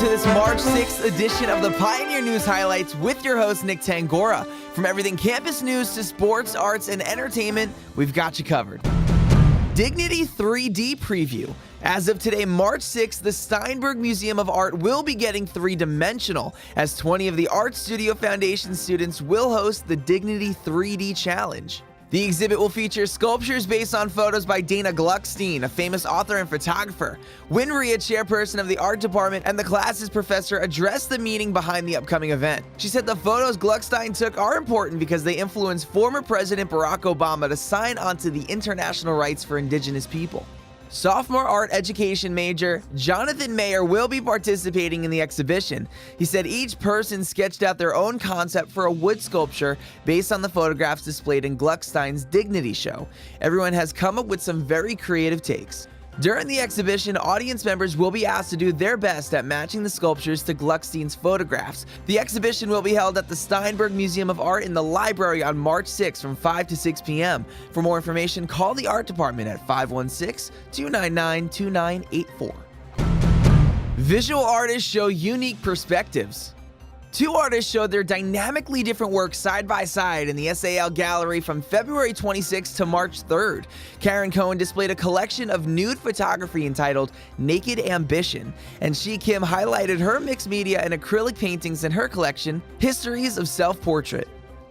to this March 6th edition of the Pioneer News Highlights with your host, Nick Tangorra. From everything campus news to sports, arts, and entertainment, we've got you covered. Dignity 3D preview. As of today, March 6th, the Steinberg Museum of Art will be getting three-dimensional, as 20 of the Art Studio Foundation students will host the Dignity 3D Challenge. The exhibit will feature sculptures based on photos by Dana Gluckstein, a famous author and photographer. Winria, chairperson of the art department and the class's professor, addressed the meaning behind the upcoming event. She said the photos Gluckstein took are important because they influenced former President Barack Obama to sign onto the international rights for indigenous people. Sophomore art education major Jonathan Mayer will be participating in the exhibition. He said each person sketched out their own concept for a wood sculpture based on the photographs displayed in Gluckstein's Dignity show. Everyone has come up with some very creative takes. During the exhibition, audience members will be asked to do their best at matching the sculptures to Gluckstein's photographs. The exhibition will be held at the Steinberg Museum of Art in the library on March 6 from 5 to 6 p.m. For more information, call the art department at 516-299-2984. Visual artists show unique perspectives. Two artists showed their dynamically different work side by side in the S.A.L. gallery from February 26th to March 3rd. Karen Cohen displayed a collection of nude photography entitled Naked Ambition, and Shi Kim highlighted her mixed media and acrylic paintings in her collection, Histories of Self-Portrait.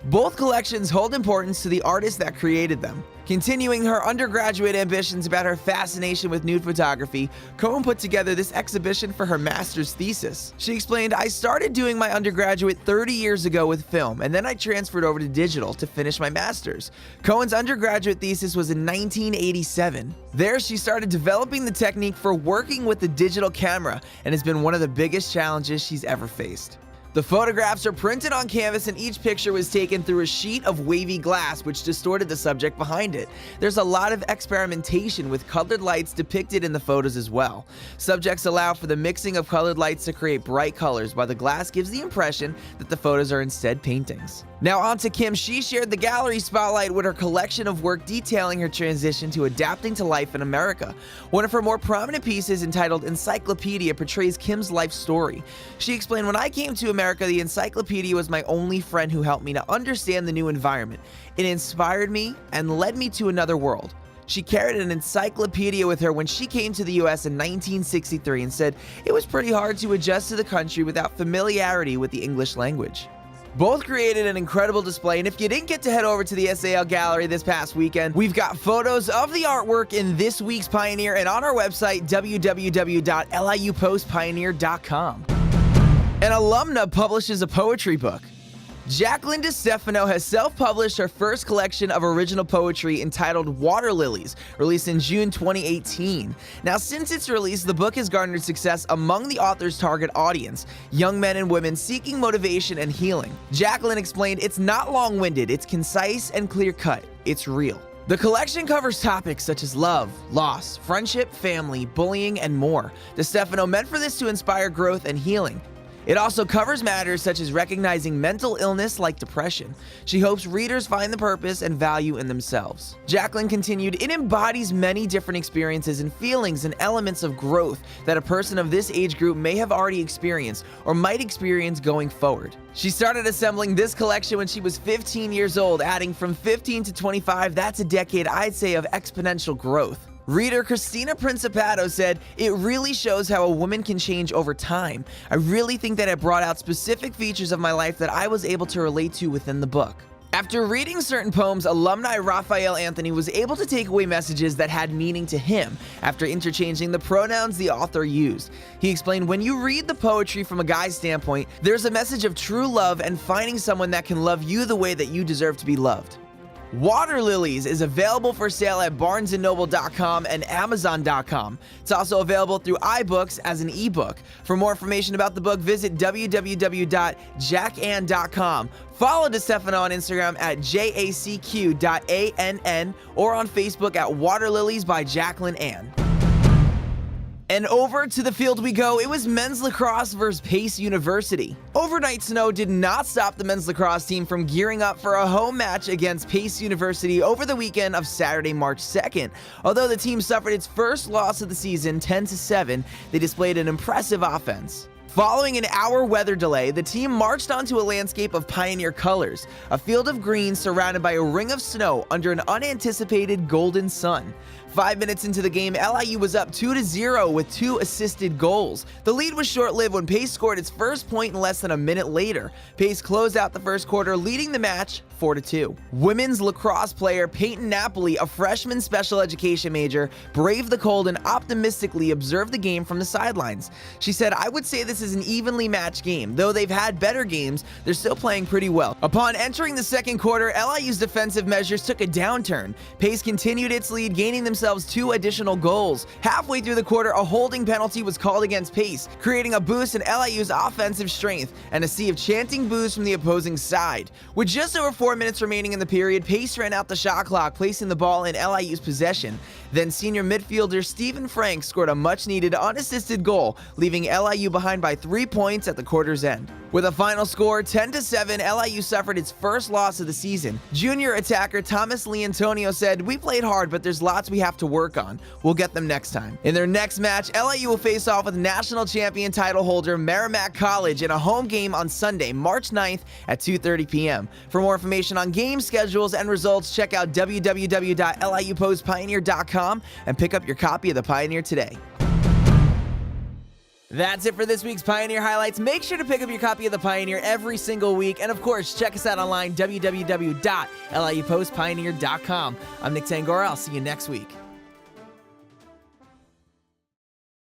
Both collections hold importance to the artist that created them. Continuing her undergraduate ambitions about her fascination with nude photography, Cohen put together this exhibition for her master's thesis. She explained, "I started doing my undergraduate 30 years ago with film, and then I transferred over to digital to finish my master's." Cohen's undergraduate thesis was in 1987. There, she started developing the technique for working with the digital camera, and has been one of the biggest challenges she's ever faced. The photographs are printed on canvas, and each picture was taken through a sheet of wavy glass which distorted the subject behind it. There's a lot of experimentation with colored lights depicted in the photos as well. Subjects allow for the mixing of colored lights to create bright colors, while the glass gives the impression that the photos are instead paintings. Now on to Kim. She shared the gallery spotlight with her collection of work detailing her transition to adapting to life in America. One of her more prominent pieces, entitled Encyclopedia, portrays Kim's life story. She explained, "When I came to America, the encyclopedia was my only friend who helped me to understand the new environment. It inspired me and led me to another world." She carried an encyclopedia with her when she came to the US in 1963 and said it was pretty hard to adjust to the country without familiarity with the English language. Both created an incredible display, and if you didn't get to head over to the S.A.L. gallery this past weekend, we've got photos of the artwork in this week's Pioneer and on our website, www.liupostpioneer.com. An alumna publishes a poetry book. Jacqueline DeStefano has self-published her first collection of original poetry entitled Water Lilies, released in June 2018. Now, since its release, the book has garnered success among the author's target audience, young men and women seeking motivation and healing. Jacqueline explained, "It's not long-winded, it's concise and clear-cut, it's real." The collection covers topics such as love, loss, friendship, family, bullying, and more. DeStefano meant for this to inspire growth and healing. It also covers matters such as recognizing mental illness like depression. She hopes readers find the purpose and value in themselves. Jacqueline continued, "It embodies many different experiences and feelings and elements of growth that a person of this age group may have already experienced or might experience going forward." She started assembling this collection when she was 15 years old, adding from 15 to 25, that's a decade, I'd say, of exponential growth. Reader Christina Principato said, "It really shows how a woman can change over time. I really think that it brought out specific features of my life that I was able to relate to within the book." After reading certain poems, alumni Raphael Anthony was able to take away messages that had meaning to him after interchanging the pronouns the author used. He explained, "When you read the poetry from a guy's standpoint, there's a message of true love and finding someone that can love you the way that you deserve to be loved." Water Lilies is available for sale at barnesandnoble.com and amazon.com. It's also available through iBooks as an ebook. For more information about the book, visit www.jackann.com. Follow DeStefano on Instagram at jacq.ann or on Facebook at Water Lilies by Jacqueline Ann. And over to the field we go. It was men's lacrosse versus Pace University. Overnight snow did not stop the men's lacrosse team from gearing up for a home match against Pace University over the weekend of Saturday, March 2nd. Although the team suffered its first loss of the season, 10-7, they displayed an impressive offense. Following an hour weather delay, the team marched onto a landscape of Pioneer colors, a field of green surrounded by a ring of snow under an unanticipated golden sun. 5 minutes into the game, LIU was up 2-0 with 2 assisted goals. The lead was short-lived when Pace scored its first point in less than a minute later. Pace closed out the first quarter, leading the match 4-2. Women's lacrosse player Peyton Napoli, a freshman special education major, braved the cold and optimistically observed the game from the sidelines. She said, "I would say this is an evenly matched game. Though they've had better games, they're still playing pretty well." Upon entering the second quarter, LIU's defensive measures took a downturn. Pace continued its lead, gaining themselves 2 additional goals. Halfway through the quarter, a holding penalty was called against Pace, creating a boost in LIU's offensive strength and a sea of chanting boos from the opposing side. With just over 4 minutes remaining in the period, Pace ran out the shot clock, placing the ball in LIU's possession. Then senior midfielder Stephen Frank scored a much-needed unassisted goal, leaving LIU behind by 3 points at the quarter's end. With a final score 10-7, LIU suffered its first loss of the season. Junior attacker Thomas Leantonio said, "We played hard, but there's lots we have to work on. We'll get them next time." In their next match, LIU will face off with national champion title holder Merrimack College in a home game on Sunday, March 9th at 2:30 p.m. For more information on game schedules and results, check out www.liupostpioneer.com and pick up your copy of the Pioneer today. That's it for this week's Pioneer Highlights. Make sure to pick up your copy of the Pioneer every single week. And of course, check us out online, www.liupostpioneer.com. I'm Nick Tangorra. I'll see you next week.